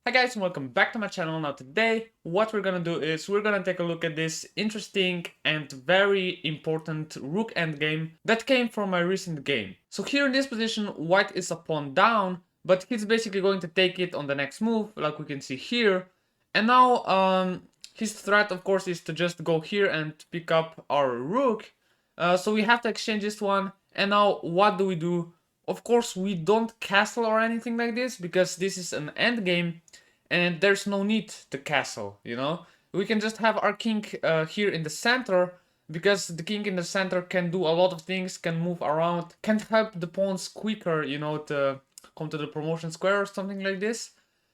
Hi guys and welcome back to my channel. Now today what we're gonna do is we're gonna take a look at this interesting and very important rook endgame that came from my recent game. So here in this position white is a pawn down, but he's basically going to take it on the next move like we can see here. And now his threat of course is to just go here and pick up our rook. So we have to exchange this one, and now what do? Of course, we don't castle or anything like this because this is an endgame and there's no need to castle, you know? We can just have our king here in the center because the king in the center can do a lot of things, can move around, can help the pawns quicker, you know, to come to the promotion square or something like this.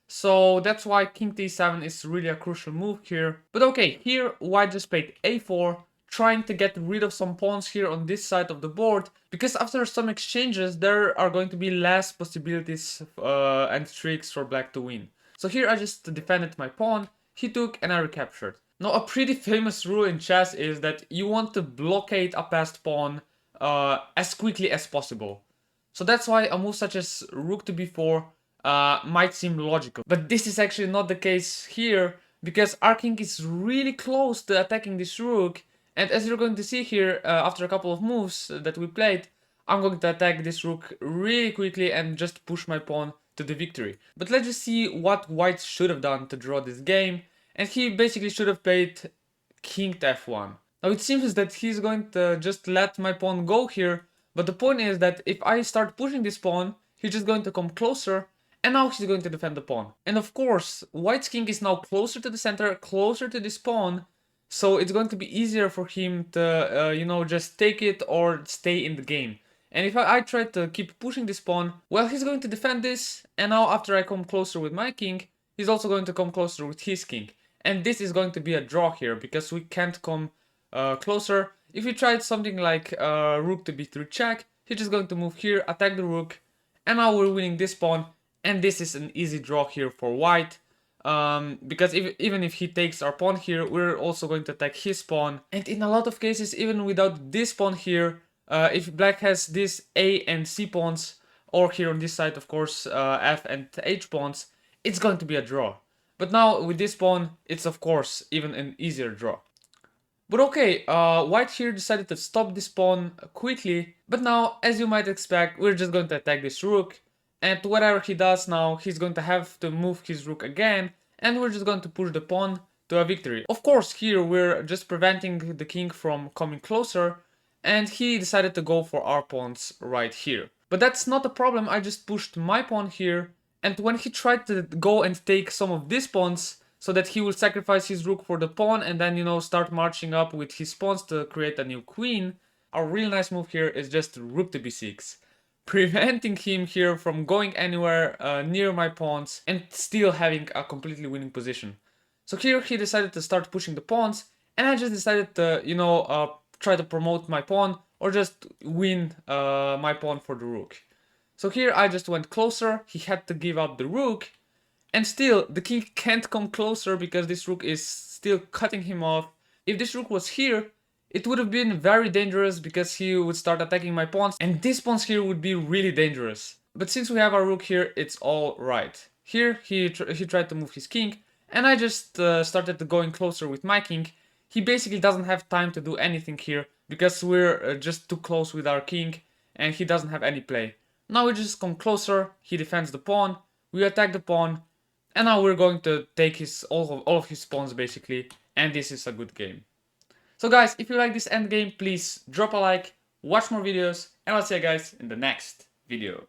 So that's why king d7 is really a crucial move here. But okay, here white just played a4, trying to get rid of some pawns here on this side of the board, because after some exchanges there are going to be less possibilities and tricks for black to win. So here I just defended my pawn, he took and I recaptured. Now a pretty famous rule in chess is that you want to blockade a passed pawn as quickly as possible. So that's why a move such as rook to b4 might seem logical. But this is actually not the case here, because our king is really close to attacking this rook. And as you're going to see here, after a couple of moves that we played, I'm going to attack this rook really quickly and just push my pawn to the victory. But let's just see what white should have done to draw this game. And he basically should have played king to f1. Now it seems that he's going to just let my pawn go here, but the point is that if I start pushing this pawn, he's just going to come closer, and now he's going to defend the pawn. And of course, white's king is now closer to the center, closer to this pawn, so it's going to be easier for him to, you know, just take it or stay in the game. And if I try to keep pushing this pawn, well, he's going to defend this, and now after I come closer with my king, he's also going to come closer with his king. And this is going to be a draw here, because we can't come closer. If we tried something like rook to b3 check, he's just going to move here, attack the rook, and now we're winning this pawn, and this is an easy draw here for white. Because even if he takes our pawn here, we're also going to attack his pawn. And in a lot of cases, even without this pawn here, if black has this A and C pawns, or here on this side, of course, F and H pawns, it's going to be a draw. But now with this pawn, it's of course even an easier draw. But okay, white here decided to stop this pawn quickly, but now, as you might expect, we're just going to attack this rook, and whatever he does now, he's going to have to move his rook again, and we're just going to push the pawn to a victory. Of course, here we're just preventing the king from coming closer, and he decided to go for our pawns right here. But that's not a problem, I just pushed my pawn here, and when he tried to go and take some of these pawns, so that he will sacrifice his rook for the pawn and then, you know, start marching up with his pawns to create a new queen, a real nice move here is just rook to b6. Preventing him here from going anywhere near my pawns and still having a completely winning position. So here he decided to start pushing the pawns, and I just decided to, you know, try to promote my pawn or just win my pawn for the rook. So here I just went closer, he had to give up the rook, and still, the king can't come closer because this rook is still cutting him off. If this rook was here, it would have been very dangerous because he would start attacking my pawns, and these pawns here would be really dangerous. But since we have our rook here, it's all right. Here, he tried to move his king, and I just started going closer with my king. He basically doesn't have time to do anything here because we're just too close with our king, and he doesn't have any play. Now we just come closer, he defends the pawn, we attack the pawn, and now we're going to take all of his pawns basically, and this is a good game. So guys, if you like this endgame, please drop a like, watch more videos, and I'll see you guys in the next video.